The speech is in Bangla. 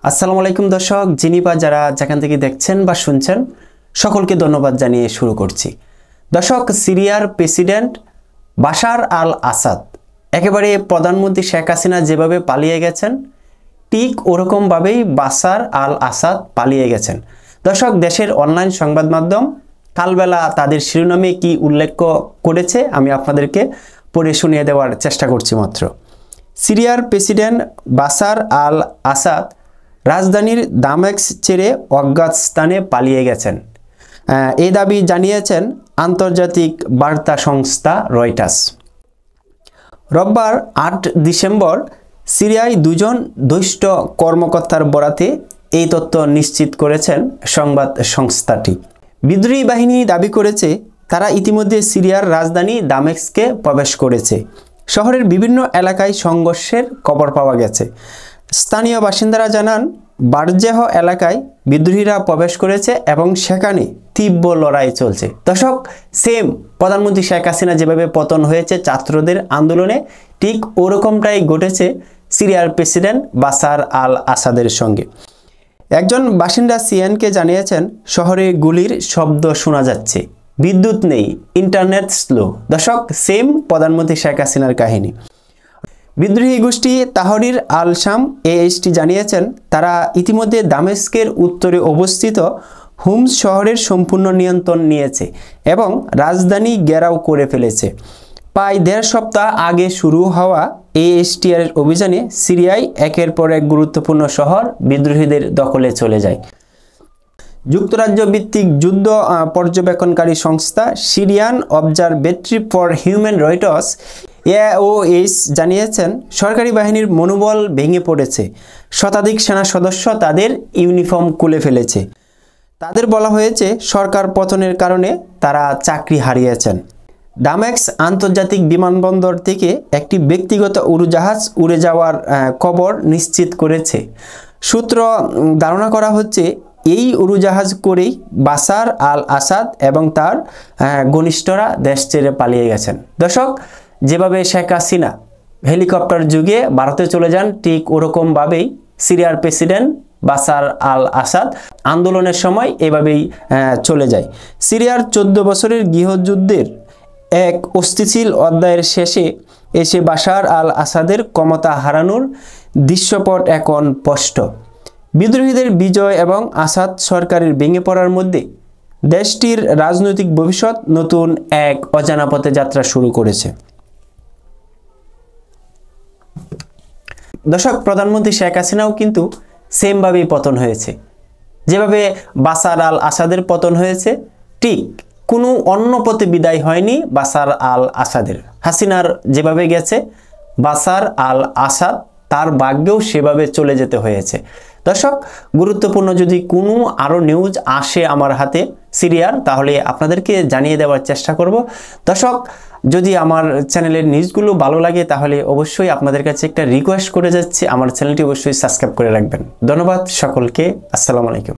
আসসালামু আলাইকুম দর্শক, যিনি বা যারা যেখান থেকে দেখছেন বা শুনছেন সকলকে ধন্যবাদ জানিয়ে শুরু করছি। দর্শক, সিরিয়ার প্রেসিডেন্ট বাশার আল আসাদ একেবারে প্রধানমন্ত্রী শেখ হাসিনা যেভাবে পালিয়ে গেছেন ঠিক ওরকমভাবেই বাশার আল আসাদ পালিয়ে গেছেন। দর্শক, দেশের অনলাইন সংবাদ মাধ্যম কালবেলা তাদের শিরোনামে কি উল্লেখ করেছে আমি আপনাদেরকে পড়ে শুনিয়ে দেওয়ার চেষ্টা করছি মাত্র। সিরিয়ার প্রেসিডেন্ট বাশার আল আসাদ রাজধানীর দামেস্ক ছেড়ে অজ্ঞাত স্থানে পালিয়ে গেছেন, এই দাবি জানিয়েছেন আন্তর্জাতিক বার্তা সংস্থা রয়টার্স। রোববার 8 ডিসেম্বর সিরিয়ায় দুজন দুষ্ট কর্মকর্তার বরাতে এই তথ্য নিশ্চিত করেছেন সংবাদ সংস্থাটি। বিদ্রোহী বাহিনী দাবি করেছে তারা ইতিমধ্যে সিরিয়ার রাজধানী দামেস্কে প্রবেশ করেছে। শহরের বিভিন্ন এলাকায় সংঘর্ষের খবর পাওয়া গেছে। স্থানীয় বাসিন্দারা জানান বারজেহ এলাকায় বিদ্রোহীরা প্রবেশ করেছে এবং সেখানে তীব্র লড়াই চলছে। দর্শক, সেম প্রধানমন্ত্রী শেখ হাসিনা যেভাবে পতন হয়েছে ছাত্রদের আন্দোলনে ঠিক ওরকমটাই ঘটেছে সিরিয়ার প্রেসিডেন্ট বাশার আল আসাদের সঙ্গে। একজন বাসিন্দা সিএনকে জানিয়েছেন শহরে গুলির শব্দ শোনা যাচ্ছে, বিদ্যুৎ নেই, ইন্টারনেট স্লো। দর্শক, সেম প্রধানমন্ত্রী শেখ হাসিনার কাহিনী। বিদ্রোহী গোষ্ঠী তাহরির আল শাম এএসটি জানিয়েছেন তারা ইতিমধ্যে দামেস্কের উত্তরে অবস্থিত হুমস শহরের সম্পূর্ণ নিয়ন্ত্রণ নিয়েছে এবং রাজধানী ঘেরাও করে ফেলেছে। প্রায় 1.5 সপ্তাহ আগে শুরু হওয়া এএসটিআর অভিযানে সিরিয়ায় একের পর এক গুরুত্বপূর্ণ শহর বিদ্রোহীদের দখলে চলে যায়। যুক্তরাজ্য ভিত্তিক যুদ্ধ পর্যবেক্ষণকারী সংস্থা Syrian observatory for human rights এওএইচ জানিয়েছেন সরকারি বাহিনীর মনোবল ভেঙে পড়েছে। শতাধিক সেনা সদস্য তাদের ইউনিফর্ম খুলে ফেলেছে। তাদের বলা হয়েছে সরকার পতনের কারণে তারা চাকরি হারিয়েছেন। দামেস্ক আন্তর্জাতিক বিমানবন্দর থেকে একটি ব্যক্তিগত উড়োজাহাজ উড়ে যাওয়ার খবর নিশ্চিত করেছে। সূত্র ধারণা করা হচ্ছে এই উড়োজাহাজ করেই বাশার আল আসাদ এবং তার ঘনিষ্ঠরা দেশ ছেড়ে পালিয়ে গেছেন। দর্শক, যেভাবে শেখ হাসিনা হেলিকপ্টার যুগে ভারতে চলে যান ঠিক ওরকমভাবেই সিরিয়ার প্রেসিডেন্ট বাশার আল আসাদ আন্দোলনের সময় এভাবেই চলে যায়। সিরিয়ার 14 বছরের গৃহযুদ্ধের এক অস্থিতিশীল অধ্যায়ের শেষে এসে বাশার আল আসাদের ক্ষমতা হারানোর দৃশ্যপট এখন স্পষ্ট। বিদ্রোহীদের বিজয় এবং আসাদ সরকারের ভেঙে পড়ার মধ্যে দেশটির রাজনৈতিক ভবিষ্যৎ নতুন এক অজানা পথে যাত্রা শুরু করেছে। দর্শক, প্রধানমন্ত্রী শেখ হাসিনাও কিন্তু সেমভাবেই পতন হয়েছে। যেভাবে বাশার আল আসাদের পতন হয়েছে ঠিক কোনো অন্য পথে বিদায় হয়নি বাশার আল আসাদের। হাসিনার যেভাবে গেছে বাশার আল আসাদ তার ভাগ্যেও সেভাবে চলে যেতে হয়েছে। দর্শক, গুরুত্বপূর্ণ যদি কোনো আরও নিউজ আসে আমার হাতে সিরিয়ার তাহলে আপনাদেরকে জানিয়ে দেওয়ার চেষ্টা করব। দর্শক, যদি আমার চ্যানেলের নিউজগুলো ভালো লাগে তাহলে অবশ্যই আপনাদের কাছে একটা রিকোয়েস্ট করে যাচ্ছি, আমার চ্যানেলটি অবশ্যই সাবস্ক্রাইব করে রাখবেন। ধন্যবাদ সকলকে। আসসালামু আলাইকুম।